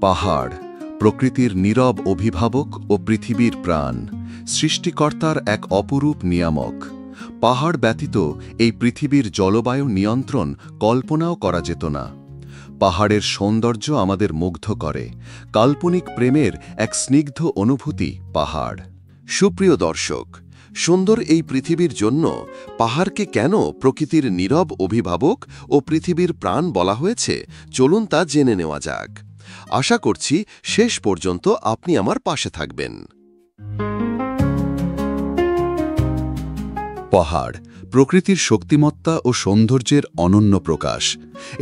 পাহাড় প্রকৃতির নীরব অভিভাবক ও পৃথিবীর প্রাণ, সৃষ্টিকর্তার এক অপরূপ নিয়ামক। পাহাড় ব্যতীত এই পৃথিবীর জলবায়ু নিয়ন্ত্রণ কল্পনাও করা যেত না। পাহাড়ের সৌন্দর্য আমাদের মুগ্ধ করে, কাল্পনিক প্রেমের এক স্নিগ্ধ অনুভূতি পাহাড়। সুপ্রিয় দর্শক, সুন্দর এই পৃথিবীর জন্য পাহাড়কে কেন প্রকৃতির নীরব অভিভাবক ও পৃথিবীর প্রাণ বলা হয়েছে, চলুন তা জেনে নেওয়া যাক। আশা করছি শেষ পর্যন্ত আপনি আমার পাশে থাকবেন। পাহাড় প্রকৃতির শক্তিমত্তা ও সৌন্দর্যের অনন্য প্রকাশ।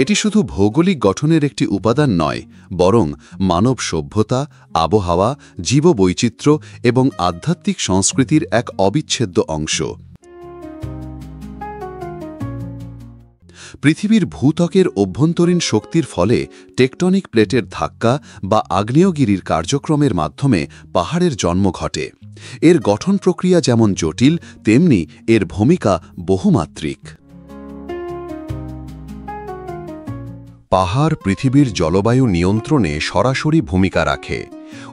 এটি শুধু ভৌগোলিক গঠনের একটি উপাদান নয়, বরং মানব সভ্যতা, আবহাওয়া, জীববৈচিত্র্য এবং আধ্যাত্মিক সংস্কৃতির এক অবিচ্ছেদ্য অংশ। পৃথিবীর ভূত্বকের অভ্যন্তরীণ শক্তির ফলে টেকটনিক প্লেটের ধাক্কা বা আগ্নেয়গিরির কার্যক্রমের মাধ্যমে পাহাড়ের জন্ম ঘটে। এর গঠন প্রক্রিয়া যেমন জটিল, তেমনি এর ভূমিকা বহুমাত্রিক। পাহাড় পৃথিবীর জলবায়ু নিয়ন্ত্রণে সরাসরি ভূমিকা রাখে।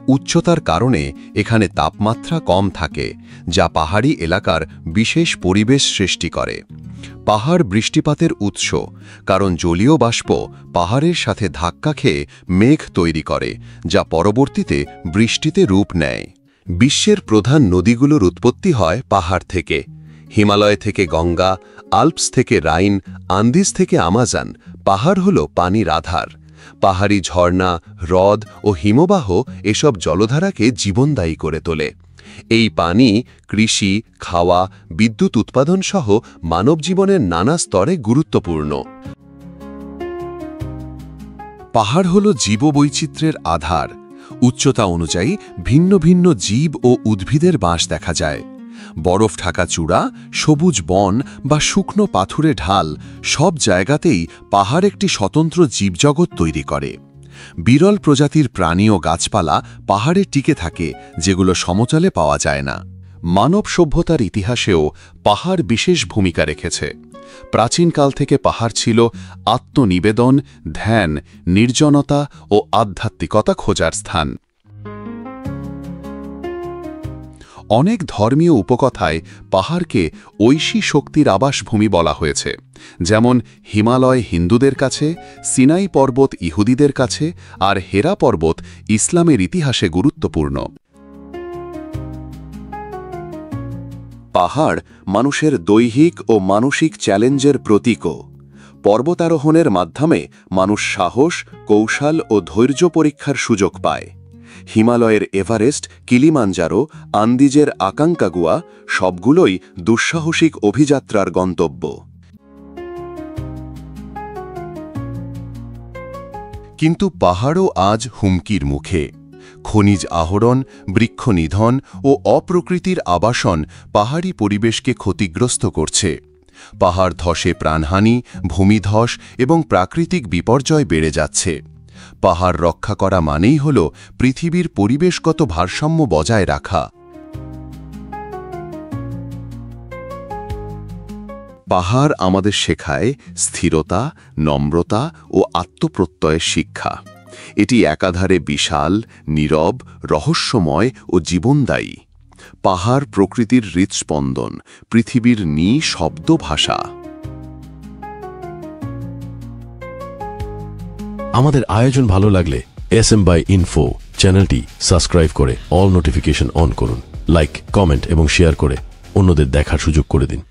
উচ্চতার কারণে এখানে তাপমাত্রা কম থাকে, যা পাহাড়ি এলাকার বিশেষ পরিবেশ সৃষ্টি করে। পাহাড় বৃষ্টিপাতের উৎস, কারণ জলীয় বাষ্প পাহাড়ের সাথে ধাক্কা খেয়ে মেঘ তৈরি করে, যা পরবর্তীতে বৃষ্টিতে রূপ নেয়। বিশ্বের প্রধান নদীগুলোর উৎপত্তি হয় পাহাড় থেকে। হিমালয় থেকে গঙ্গা, আল্পস থেকে রাইন, আন্দিজ থেকে আমাজন, পাহাড় হল পানির আধার। পাহাড়ি ঝর্ণা, হ্রদ ও হিমবাহ এসব জলধারাকে জীবনদায়ী করে তোলে। এই পানি কৃষি, খাওয়া, বিদ্যুৎ উৎপাদন সহ মানব জীবনের নানা স্তরে গুরুত্বপূর্ণ। পাহাড় হল জীববৈচিত্র্যের আধার। উচ্চতা অনুযায়ী ভিন্ন ভিন্ন জীব ও উদ্ভিদের বাস দেখা যায়। বরফ ঢাকা চূড়া, সবুজ বন বা শুকনো পাথুরে ঢাল, সব জায়গাতেই পাহাড় একটি স্বতন্ত্র জীবজগৎ তৈরি করে। বিরল প্রজাতির প্রাণী ও গাছপালা পাহাড়ে টিকে থাকে, যেগুলো সমতলে পাওয়া যায় না। মানব সভ্যতার ইতিহাসেও পাহাড় বিশেষ ভূমিকা রেখেছে। প্রাচীনকাল থেকে পাহাড় ছিল আত্মনিবেদন, ধ্যান, নির্জনতা ও আধ্যাত্মিকতা খোঁজার স্থান। অনেক ধর্মীয় উপকথায় পাহাড়কে ঐশী শক্তির আবাসভূমি বলা হয়েছে, যেমন হিমালয় হিন্দুদের কাছে, সিনাই পর্বত ইহুদিদের কাছে, আর হেরা পর্বত ইসলামের ইতিহাসে গুরুত্বপূর্ণ। পাহাড় মানুষের দৈহিক ও মানসিক চ্যালেঞ্জের প্রতীকও। পর্বতারোহণের মাধ্যমে মানুষ সাহস, কৌশল ও ধৈর্য পরীক্ষার সুযোগ পায়। হিমালয়ের এভারেস্ট, কিলিমাঞ্জারো, আন্দিজের আকাঙ্কাগুয়া সবগুলোই দুঃসাহসিক অভিযাত্রার গন্তব্য। কিন্তু পাহাড়ও আজ হুমকির মুখে। খনিজ আহরণ, বৃক্ষ নিধন ও অপ্রকৃতির আবাসন পাহাড়ি পরিবেশকে ক্ষতিগ্রস্ত করছে। পাহাড় ধসে প্রাণহানি, ভূমিধস এবং প্রাকৃতিক বিপর্যয় বেড়ে যাচ্ছে। পাহাড় রক্ষা করা মানেই হল পৃথিবীর পরিবেশগত ভারসাম্য বজায় রাখা। পাহাড় আমাদের শেখায় স্থিরতা, নম্রতা ও আত্মপ্রত্যয়ের শিক্ষা। এটি একাধারে বিশাল, নীরব, রহস্যময় ও জীবনদায়ী। পাহাড় প্রকৃতির হৃৎস্পন্দন, পৃথিবীর নিঃশব্দ ভাষা। আমাদের আয়োজন ভালো লাগলে SM/Info চ্যানেলটি সাবস্ক্রাইব করে অল নোটিফিকেশন অন করুন। লাইক, কমেন্ট এবং শেয়ার করে অন্যদের দেখার সুযোগ করে দিন।